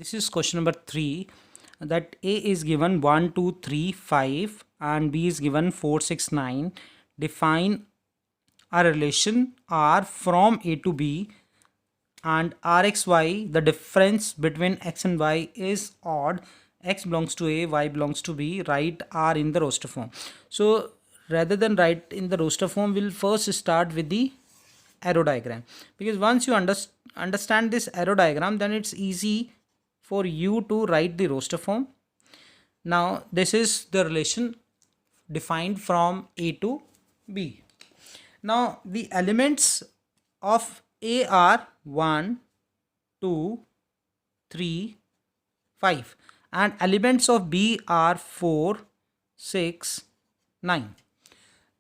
This is question number 3, that A is given 1, 2, 3, 5 and B is given 4, 6, 9. Define a relation R from A to B and Rxy, the difference between x and y is odd. X belongs to A, y belongs to B. Write R in the roster form. So rather than write in the roster form, we'll first start with the arrow diagram, because once you understand this arrow diagram, then it's easy for you to write the roster form. Now this is the relation defined from A to B. Now the elements of A are 1, 2, 3, 5 and elements of B are 4, 6, 9.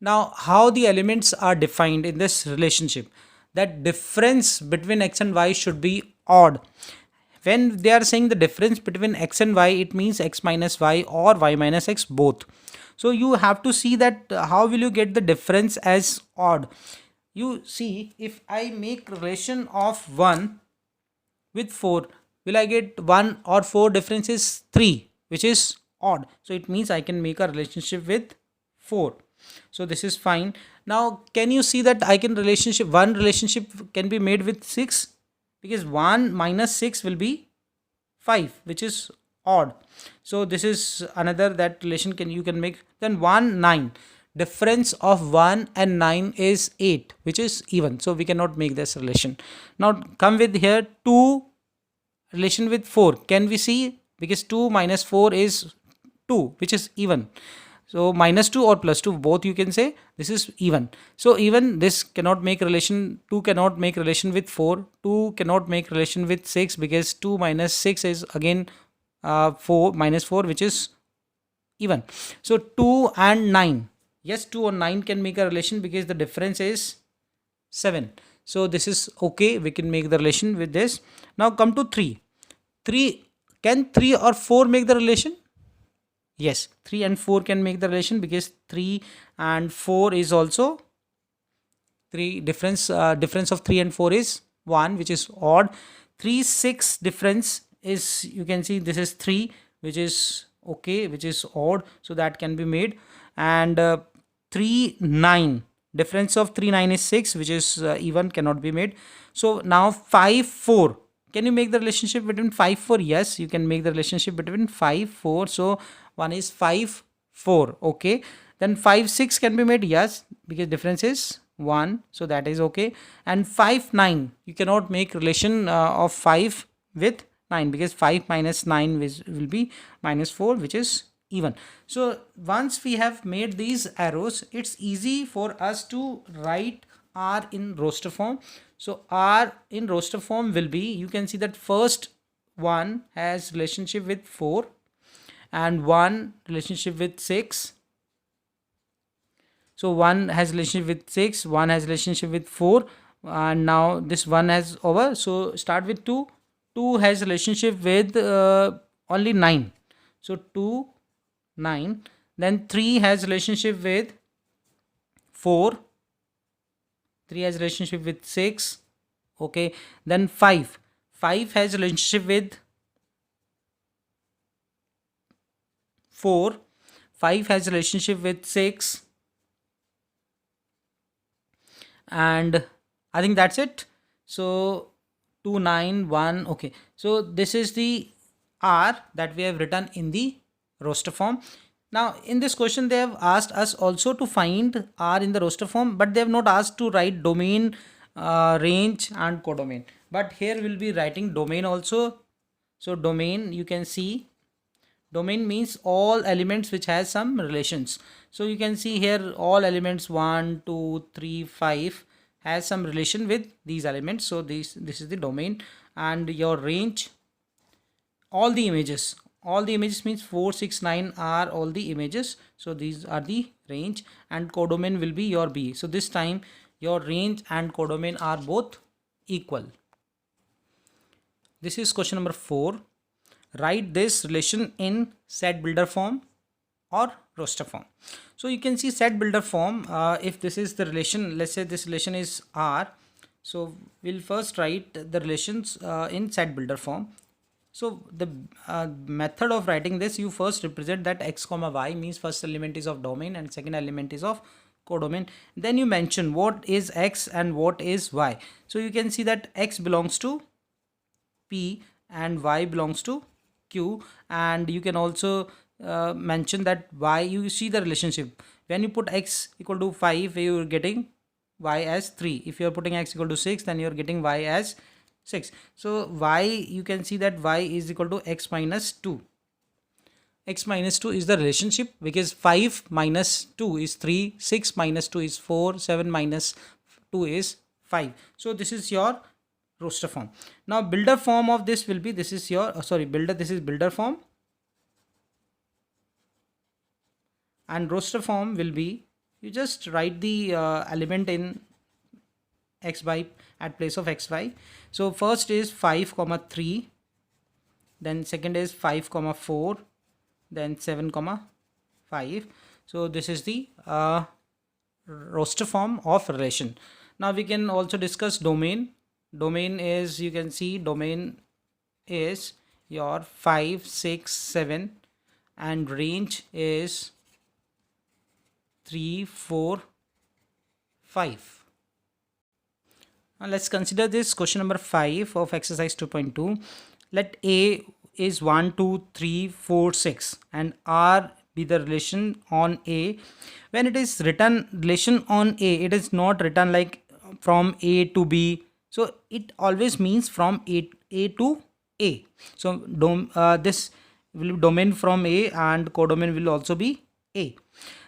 Now how the elements are defined in this relationship, that difference between x and y should be odd. When they are saying the difference between x and y, it means x minus y or y minus x both. So you have to see that how will you get the difference as odd. You see, if I make relation of 1 with 4, will I get 1 or 4? Difference is 3, which is odd. So it means I can make a relationship with 4. So this is fine. Now can you see that I can one relationship can be made with 6, because 1 minus 6 will be 5, which is odd. So this is another that relation you can make. Then 1, 9. Difference of 1 and 9 is 8, which is even. So we cannot make this relation. Now come with here 2 relation with 4. Can we see? Because 2 minus 4 is 2, which is even. So minus 2 or plus 2, both you can say, this is even. So even this cannot make relation, 2 cannot make relation with 4, 2 cannot make relation with 6, because 2 minus 6 is again 4 minus 4, which is even. So 2 and 9, yes, 2 or 9 can make a relation because the difference is 7. So this is okay, we can make the relation with this. Now come to 3. Can 3 or 4 make the relation? Yes, 3 and 4 can make the relation, because 3 and 4 is also 3. Difference of 3 and 4 is 1, which is odd. 3, 6 difference is, you can see this is 3, which is okay, which is odd, so that can be made. And 3, 9, difference of 3, 9 is 6, which is even, cannot be made. So now 5, 4, can you make the relationship between 5, 4? Yes, you can make the relationship between 5, 4. So one is 5, 4. Okay. Then 5, 6 can be made. Yes, because difference is 1. So that is okay. And 5, 9. You cannot make relation of 5 with 9, because 5 minus 9 will be minus 4, which is even. So once we have made these arrows, it's easy for us to write R in roster form. So R in roster form will be, you can see that first one has relationship with 4 and 1 relationship with 6. So 1 has relationship with 6, 1 has relationship with 4, and now this 1 has over. So start with 2. 2 has relationship with only 9. So 2, 9. Then 3 has relationship with 4. 3 has relationship with 6. Okay. Then 5. 5 has relationship with 4. 5 has relationship with 6. And I think that's it. So 2, 9, 1. Okay. So this is the R that we have written in the roster form. Now in this question they have asked us also to find R in the roster form, but they have not asked to write domain, range and codomain. But here we'll be writing domain also. So domain, you can see, domain means all elements which has some relations. So you can see here all elements 1, 2, 3, 5 has some relation with these elements. So this is the domain. And your range, all the images means 4, 6, 9 are all the images. So these are the range, and codomain will be your B. So this time your range and codomain are both equal. This is question number 4. Write this relation in set builder form or roster form. So you can see set builder form, if this is the relation, let's say this relation is R. So we'll first write the relations in set builder form. So the method of writing this, you first represent that x comma y means first element is of domain and second element is of codomain. Then you mention what is x and what is y. So you can see that x belongs to P and y belongs to Q, and you can also mention that y, you see the relationship. When you put x equal to 5, you are getting y as 3. If you are putting x equal to 6, then you are getting y as 6. So y, you can see that y is equal to x minus 2. X minus 2 is the relationship, because 5 minus 2 is 3, 6 minus 2 is 4, 7 minus 2 is 5. So this is your roster form. Now builder form of this will be, this is your builder, this is builder form, and roster form will be, you just write the element in xy at place of xy. So first is 5 comma 3, then second is 5 comma 4, then 7 comma 5. So this is the roster form of relation. Now we can also discuss domain. Domain is, you can see domain is your 5, 6, 7, and range is 3, 4, 5. Now let's consider this question number 5 of exercise 2.2. Let A is 1, 2, 3, 4, 6 and R be the relation on A. When it is written relation on A, it is not written like from A to B. So it always means from A to A. So this will be domain from A and codomain will also be A.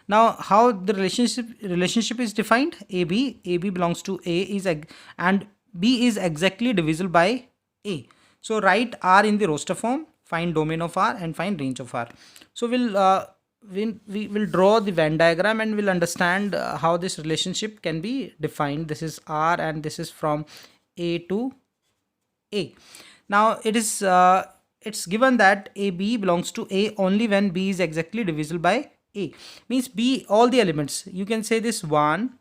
Now how the relationship is defined? AB belongs to A is and B is exactly divisible by A. So write R in the roster form, find domain of R and find range of R. So we will draw the Venn diagram and we'll understand how this relationship can be defined. This is R and this is from A to A. Now it is it's given that AB belongs to A only when B is exactly divisible by A. Means B, all the elements, you can say this 1,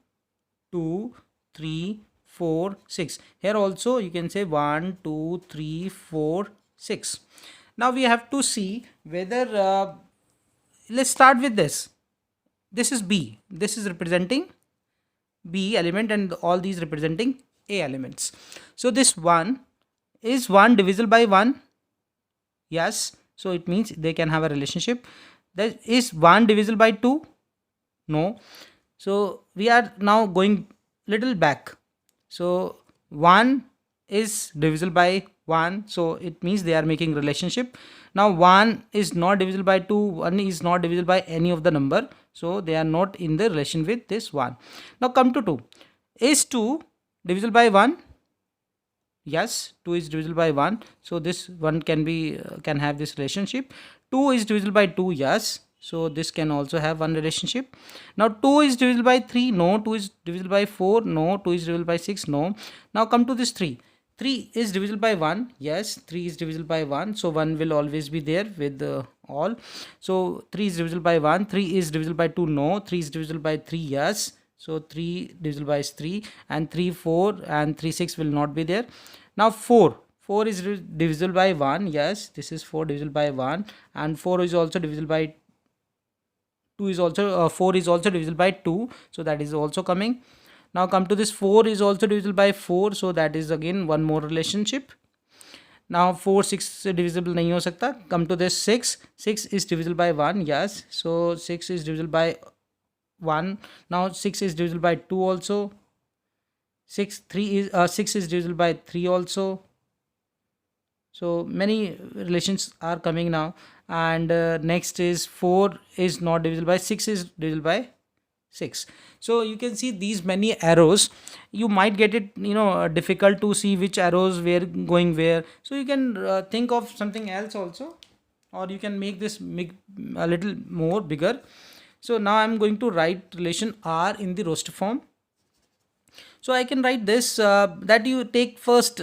2, 3, 4, 6. Here also you can say 1, 2, 3, 4, 6. Now we have to see whether let's start with this. This is B. This is representing B element and all these representing A elements. So this 1 is 1 divisible by 1. Yes. So it means they can have a relationship. That is 1 divisible by 2. No. So we are now going little back. So 1 is divisible by 1. So it means they are making relationship. Now 1 is not divisible by 2. 1 is not divisible by any of the number. So they are not in the relation with this 1. Now come to 2. Is 2 divisible by 1? Yes, 2 is divisible by 1. So this 1 can be can have this relationship. 2 is divisible by 2. Yes. So this can also have one relationship. Now 2 is divisible by 3. No. 2 is divisible by 4. No. 2 is divisible by 6. No. Now come to this 3. 3 is divisible by 1. Yes, 3 is divisible by 1. So 1 will always be there with all. So 3 is divisible by 1. 3 is divisible by 2. No. 3 is divisible by 3. Yes. So 3 divisible by 3, and 3 4 and 3 6 will not be there. Now 4 is divisible by 1. Yes, this is 4 divisible by 1, and 4 is also divisible by 2 is also 4 is also divisible by 2. So that is also coming. Now come to this 4 is also divisible by 4. So that is again one more relationship. Now 4 6 divisible nahi ho sakta. Come to this 6 is divisible by 1. Yes, so 6 is divisible by 1. Now 6 is divisible by 2 also. 6 is divisible by 3 also. So many relations are coming now. And next is 4 is not divisible by 6 is divisible by 6. So you can see these many arrows. You might get it difficult to see which arrows were going where. So you can think of something else also, or you can make this a little more bigger. So now I'm going to write relation R in the roster form. So I can write this that you take first.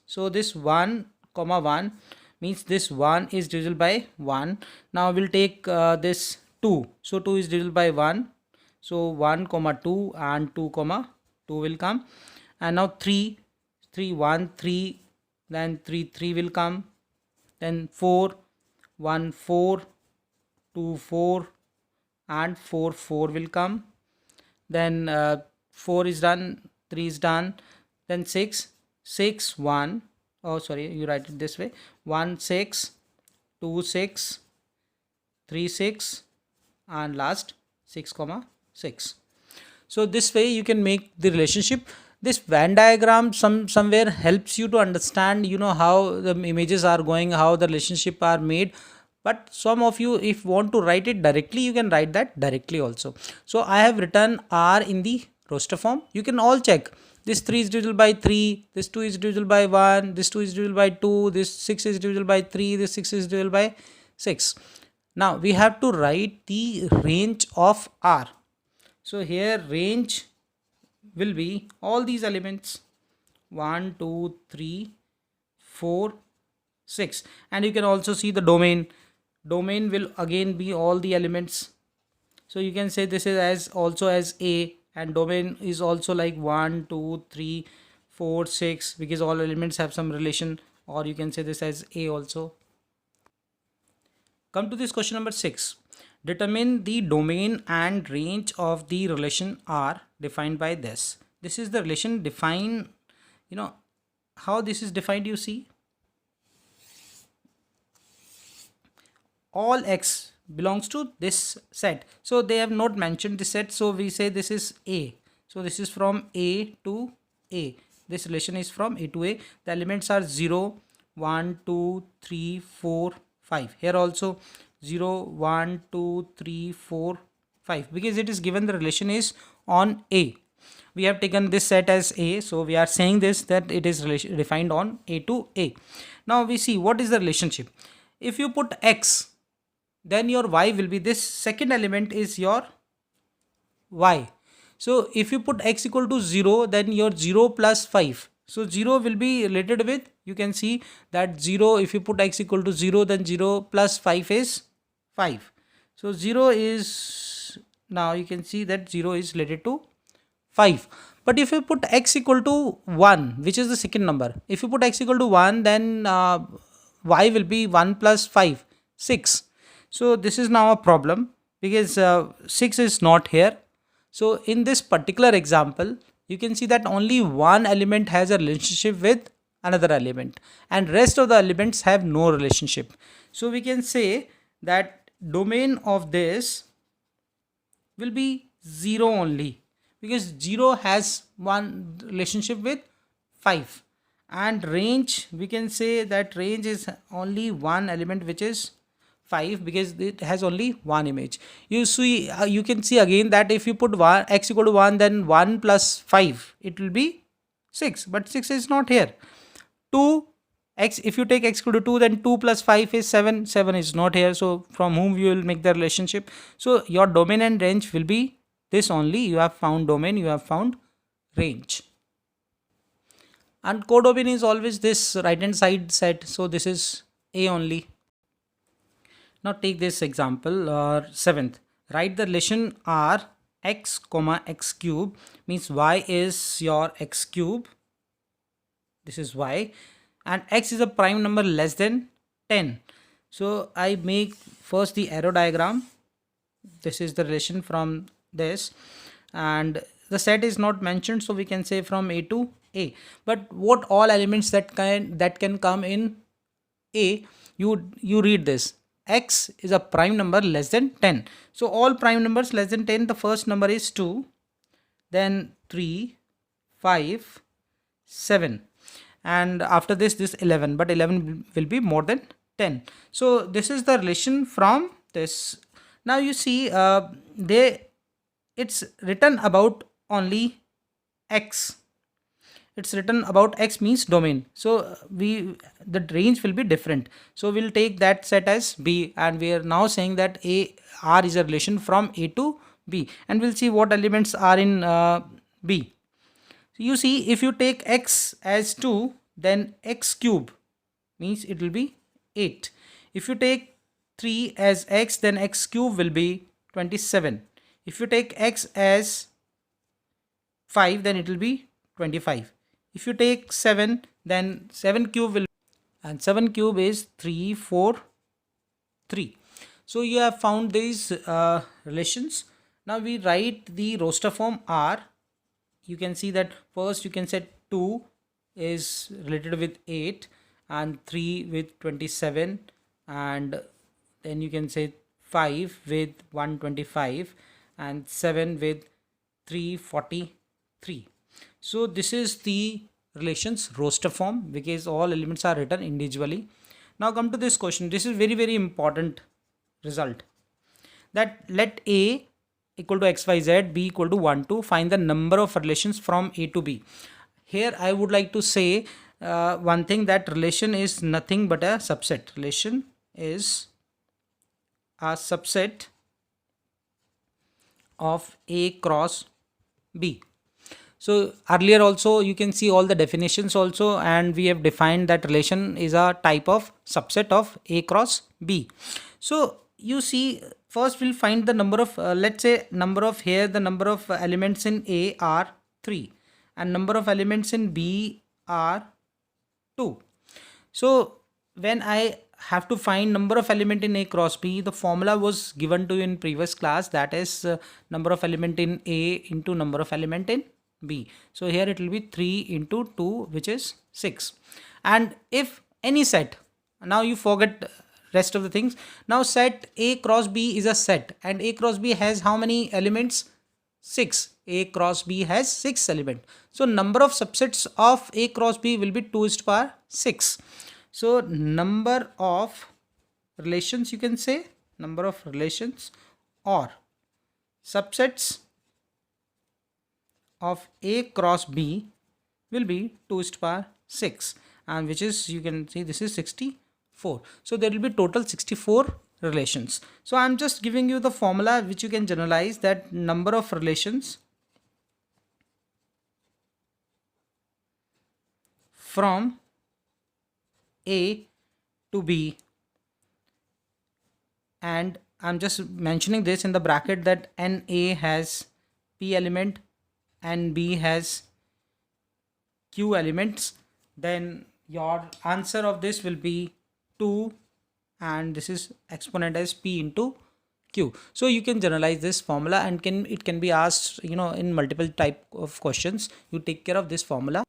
So this 1 comma 1 means this 1 is divisible by 1. Now we'll take this 2. So 2 is divisible by 1. So 1 comma 2 and 2 comma 2 will come. And now 3 1 3, then 3 will come. then 4, 1, 4, 2, 4 and 4, 4 will come. Then 4 is done, 3 is done, then 6, 6, 1, oh sorry, you write it this way, 1, 6, 2, 6, 3, 6 and last 6 comma 6. So this way you can make the relationship. This Venn diagram somewhere helps you to understand, how the images are going, how the relationship are made. But some of you, if want to write it directly, you can write that directly also. So I have written R in the roster form. You can all check. This 3 is divisible by 3, this 2 is divisible by 1, this 2 is divisible by 2, this 6 is divisible by 3, this 6 is divisible by 6. Now we have to write the range of R. So here range will be all these elements 1, 2, 3, 4, 6, and you can also see the domain. Domain will again be all the elements. So you can say this is as also as A, and domain is also like 1, 2, 3, 4, 6, because all elements have some relation, or you can say this as A also. Come to this question number 6. Determine the domain and range of the relation R defined by this. This is the relation defined, how this is defined, you see. All X belongs to this set. So they have not mentioned the set. So we say this is A. So this is from A to A. This relation is from A to A. The elements are 0, 1, 2, 3, 4, 5. Here also 0, 1, 2, 3, 4, 5. Because it is given the relation is on A. We have taken this set as A. So we are saying this, that it is defined on A to A. Now we see what is the relationship. If you put X, then your Y will be, this second element is your Y. So if you put X equal to 0, then your 0 plus 5. So 0 will be related with, you can see that 0, if you put X equal to 0, then 0 plus 5 is 5. So 0 is, now you can see that 0 is related to 5. But if you put X equal to 1, which is the second number, if you put X equal to 1, then Y will be 1 plus 5, 6. So this is now a problem, because 6 is not here. So in this particular example, you can see that only one element has a relationship with another element, and rest of the elements have no relationship. So we can say that domain of this will be 0 only, because 0 has one relationship with 5. And range, we can say that range is only one element, which is 5, because it has only one image. You see, you can see again that if you put X equal to 1, then 1 plus 5, it will be 6, but 6 is not here. 2, X, if you take X equal to 2, then 2 plus 5 is 7, 7 is not here. So from whom you will make the relationship? So your domain and range will be this only. You have found domain, you have found range. And codomain is always this right hand side set. So this is A only. Now take this example, 7th. Write the relation R x comma x cube, means y is your x cube. This is y, and x is a prime number less than 10. So I make first the arrow diagram. This is the relation from this, and the set is not mentioned, so we can say from A to A. But what all elements that can come in A, you read this. X is a prime number less than 10. So all prime numbers less than 10, the first number is 2, then 3, 5, 7, and after this 11, but 11 will be more than 10. So this is the relation from this. Now you see, it's written about only X. It's written about X means domain. So the range will be different. So we'll take that set as B, and we are now saying that R is a relation from A to B, and we'll see what elements are in B. So you see, if you take X as 2, then X cube means it will be 8. If you take 3 as X, then X cube will be 27. If you take X as 5, then it will be 25. If you take 7, then 7 cube will, and 7 cube is 3 4 3. So you have found these relations. Now we write the roster form R. You can see that first you can set 2 is related with 8 and 3 with 27, and then you can say 5 with 125 and 7 with 343. So this is the relations roster form because all elements are written individually. Now come to this question. This is very important result, that let A equal to xyz, B equal to 1 to find the number of relations from A to B. Here I would like to say one thing, that relation is nothing but a subset. Relation is a subset of A cross B. So earlier also you can see all the definitions also, and we have defined that relation is a type of subset of A cross B. So you see, first we'll find the number of let's say number of, here the number of elements in A are 3 and number of elements in B are 2. So when I have to find number of element in A cross B, the formula was given to you in previous class, that is number of element in A into number of element in B. So here it will be 3 into 2, which is 6. And if any set, now you forget rest of the things. Now set A cross B is a set, and A cross B has how many elements? 6. A cross B has 6 elements. So number of subsets of A cross B will be 2 is to power 6. So number of relations, you can say number of relations or subsets of A cross B will be 2 is to power 6, and which is, you can see this is 64. So there will be total 64 relations. So I am just giving you the formula which you can generalize, that number of relations from A to B, and I'm just mentioning this in the bracket that NA has P element and B has Q elements, then your answer of this will be 2, and this is exponent as P into Q. So you can generalize this formula, and it can be asked, in multiple type of questions. You take care of this formula.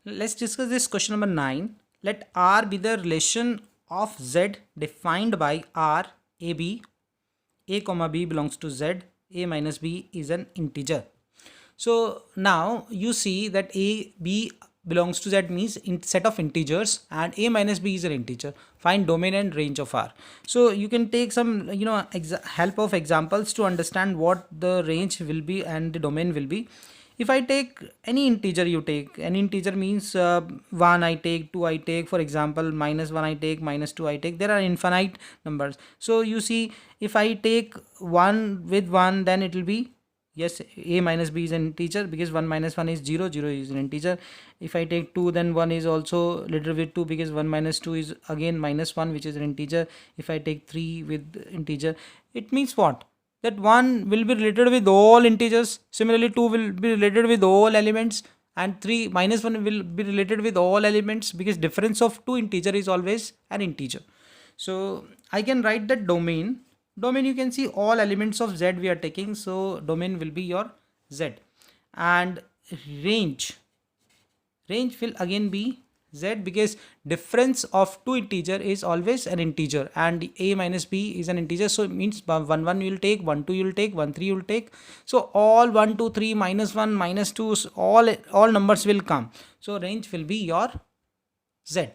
Let's discuss this question number 9. Let R be the relation of Z defined by R A B. A comma B belongs to Z. A minus B is an integer. So now you see that A B belongs to Z means in set of integers, and A minus B is an integer. Find domain and range of R. So you can take some help of examples to understand what the range will be and the domain will be. If I take any integer, you take any integer means 1 I take, 2 I take, for example minus 1 I take, minus 2 I take. There are infinite numbers. So you see, if I take 1 with 1, then it will be, yes, A minus B is an integer because 1 minus 1 is 0, 0 is an integer. If I take 2, then 1 is also little with 2 because 1 minus 2 is again minus 1, which is an integer. If I take 3 with integer, it means what? That 1 will be related with all integers. Similarly 2 will be related with all elements, and 3 minus 1 will be related with all elements, because difference of two integer is always an integer. So I can write that domain. Domain, you can see all elements of Z we are taking, so domain will be your Z. And range will again be Z, because difference of two integer is always an integer, and A minus B is an integer. So it means 1 1 you will take, 1 2 you will take, 1 3 you will take. So all 1 2 3 minus 1 minus 2, all numbers will come. So range will be your Z.